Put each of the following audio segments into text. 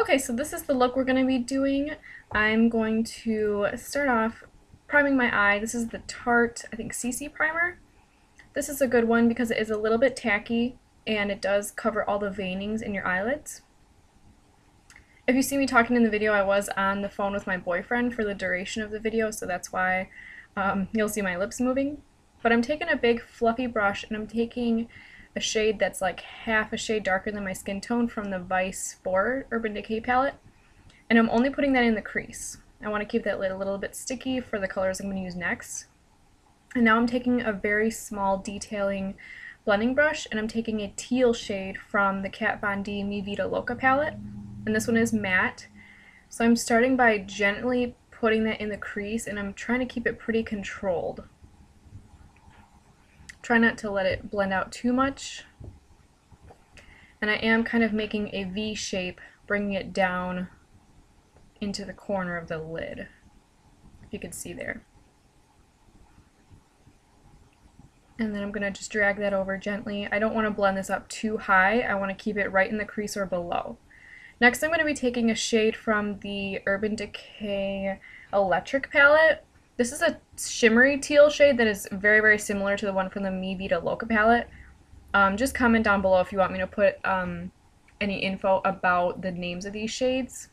Okay, so this is the look we're going to be doing. I'm going to start off priming my eye. This is the Tarte, I think, CC primer. This is a good one because it is a little bit tacky and it does cover all the veinings in your eyelids. If you see me talking in the video, I was on the phone with my boyfriend for the duration of the video, so that's why you'll see my lips moving. But I'm taking a big fluffy brush and I'm taking a shade that's like half a shade darker than my skin tone from the Vice 4 Urban Decay palette, and I'm only putting that in the crease. I want to keep that lid a little bit sticky for the colors I'm going to use next. And now I'm taking a very small detailing blending brush and I'm taking a teal shade from the Kat Von D Mi Vida Loca palette, and this one is matte. So I'm starting by gently putting that in the crease and I'm trying to keep it pretty controlled. Try not to let it blend out too much. And I am kind of making a V shape, bringing it down into the corner of the lid, if you can see there. And then I'm going to just drag that over gently. I don't want to blend this up too high. I want to keep it right in the crease or below. Next I'm going to be taking a shade from the Urban Decay Electric palette. This is a shimmery teal shade that is very, very similar to the one from the Mi Vida Loca palette. Just comment down below if you want me to put any info about the names of these shades.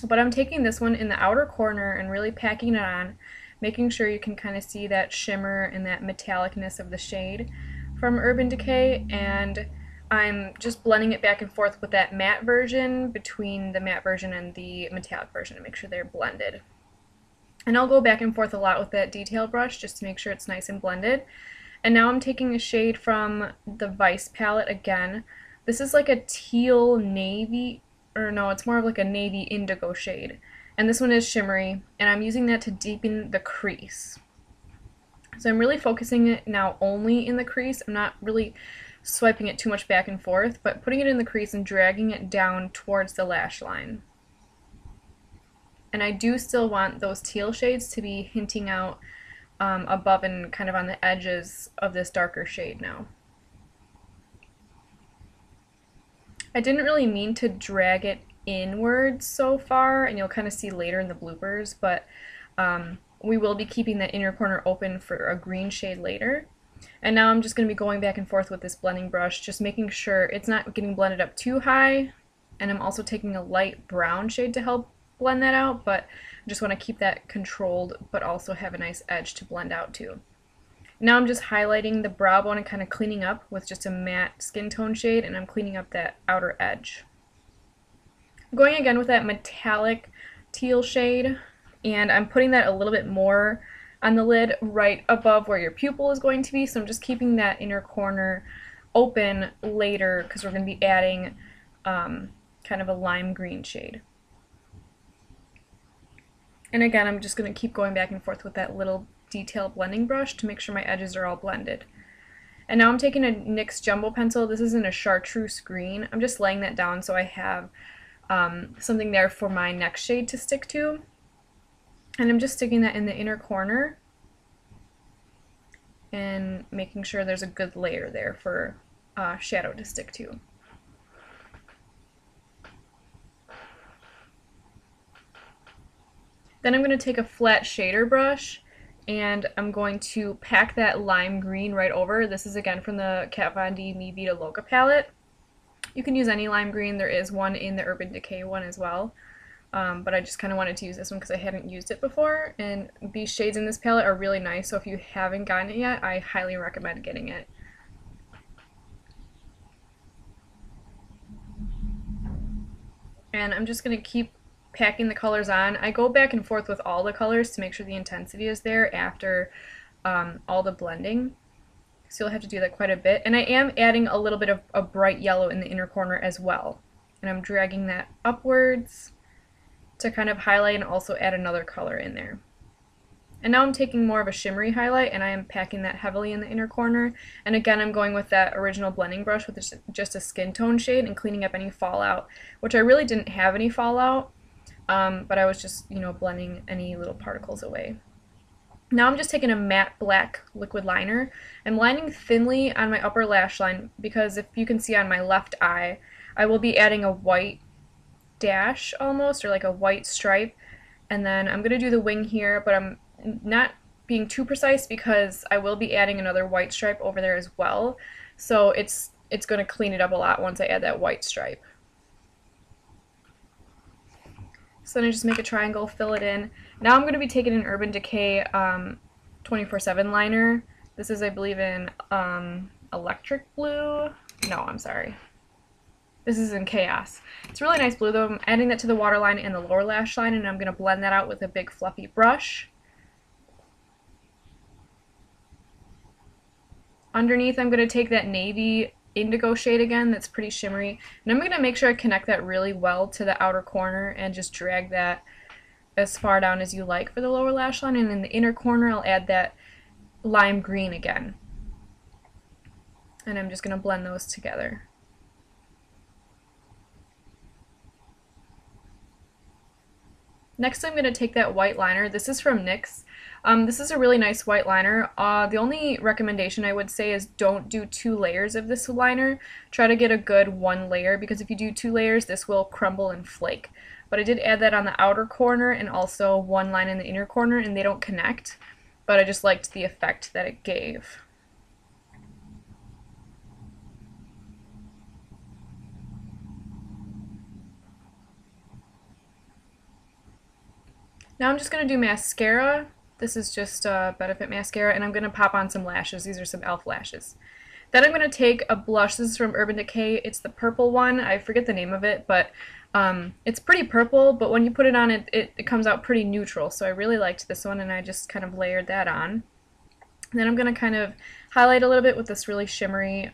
But I'm taking this one in the outer corner and really packing it on, making sure you can kind of see that shimmer and that metallicness of the shade from Urban Decay, and I'm just blending it back and forth with that matte version between the matte version and the metallic version to make sure they're blended. And I'll go back and forth a lot with that detail brush just to make sure it's nice and blended. And now I'm taking a shade from the Vice palette again. This is like a teal navy, or no, it's more of like a navy indigo shade. And this one is shimmery, and I'm using that to deepen the crease. So I'm really focusing it now only in the crease. I'm not really swiping it too much back and forth, but putting it in the crease and dragging it down towards the lash line. And I do still want those teal shades to be hinting out above and kind of on the edges of this darker shade now. I didn't really mean to drag it inwards so far, and you'll kind of see later in the bloopers, but we will be keeping that inner corner open for a green shade later. And now I'm just going to be going back and forth with this blending brush, just making sure it's not getting blended up too high, and I'm also taking a light brown shade to help blend that out, but I just want to keep that controlled but also have a nice edge to blend out to. Now I'm just highlighting the brow bone and kind of cleaning up with just a matte skin tone shade, and I'm cleaning up that outer edge. I'm going again with that metallic teal shade, and I'm putting that a little bit more on the lid right above where your pupil is going to be, so I'm just keeping that inner corner open later because we're going to be adding kind of a lime green shade. And again, I'm just going to keep going back and forth with that little detail blending brush to make sure my edges are all blended. And now I'm taking a NYX jumbo pencil. This is in a chartreuse green. I'm just laying that down so I have something there for my next shade to stick to. And I'm just sticking that in the inner corner and making sure there's a good layer there for shadow to stick to. Then I'm going to take a flat shader brush and I'm going to pack that lime green right over. This is again from the Kat Von D Mi Vida Loca palette. You can use any lime green. There is one in the Urban Decay one as well. But I just kind of wanted to use this one because I hadn't used it before. And these shades in this palette are really nice, so if you haven't gotten it yet, I highly recommend getting it. And I'm just going to keep packing the colors on. I go back and forth with all the colors to make sure the intensity is there after all the blending. So you'll have to do that quite a bit. And I am adding a little bit of a bright yellow in the inner corner as well. And I'm dragging that upwards to kind of highlight and also add another color in there. And now I'm taking more of a shimmery highlight and I am packing that heavily in the inner corner. And again, I'm going with that original blending brush with just a skin tone shade and cleaning up any fallout, which I really didn't have any fallout. But I was just, blending any little particles away. Now I'm just taking a matte black liquid liner. I'm lining thinly on my upper lash line because if you can see on my left eye, I will be adding a white dash almost, or like a white stripe. And then I'm going to do the wing here, but I'm not being too precise because I will be adding another white stripe over there as well. So it's going to clean it up a lot once I add that white stripe. So then I just make a triangle, fill it in. Now I'm going to be taking an Urban Decay 24/7 liner. This is, I believe, in electric blue. No, I'm sorry. This is in Chaos. It's a really nice blue though. I'm adding that to the waterline and the lower lash line, and I'm going to blend that out with a big fluffy brush. Underneath, I'm going to take that navy indigo shade again that's pretty shimmery, and I'm going to make sure I connect that really well to the outer corner and just drag that as far down as you like for the lower lash line, and in the inner corner I'll add that lime green again. And I'm just going to blend those together. Next I'm going to take that white liner. This is from NYX. This is a really nice white liner. The only recommendation I would say is don't do 2 layers of this liner. Try to get a good 1 layer, because if you do 2 layers this will crumble and flake. But I did add that on the outer corner and also 1 line in the inner corner, and they don't connect, but I just liked the effect that it gave. Now I'm just going to do mascara. This is just Benefit mascara, and I'm going to pop on some lashes. These are some e.l.f. lashes. Then I'm going to take a blush. This is from Urban Decay. It's the purple one. I forget the name of it, but it's pretty purple, but when you put it on, it comes out pretty neutral. So I really liked this one, and I just kind of layered that on. And then I'm going to kind of highlight a little bit with this really shimmery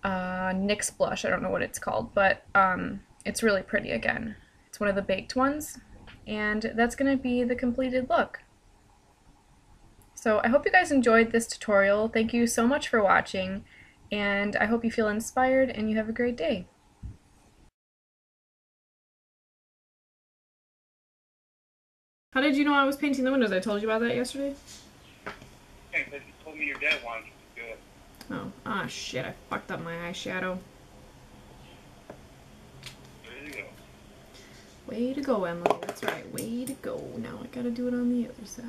NYX blush. I don't know what it's called, but it's really pretty again. It's one of the baked ones. And that's going to be the completed look. So I hope you guys enjoyed this tutorial. Thank you so much for watching, and I hope you feel inspired and you have a great day. How did you know I was painting the windows? I told you about that yesterday? Okay, but you told me your dad wanted you to do it. Oh, ah shit, I fucked up my eyeshadow. There you go. Way to go, Emily. That's right. Way to go. Now I gotta do it on the other side.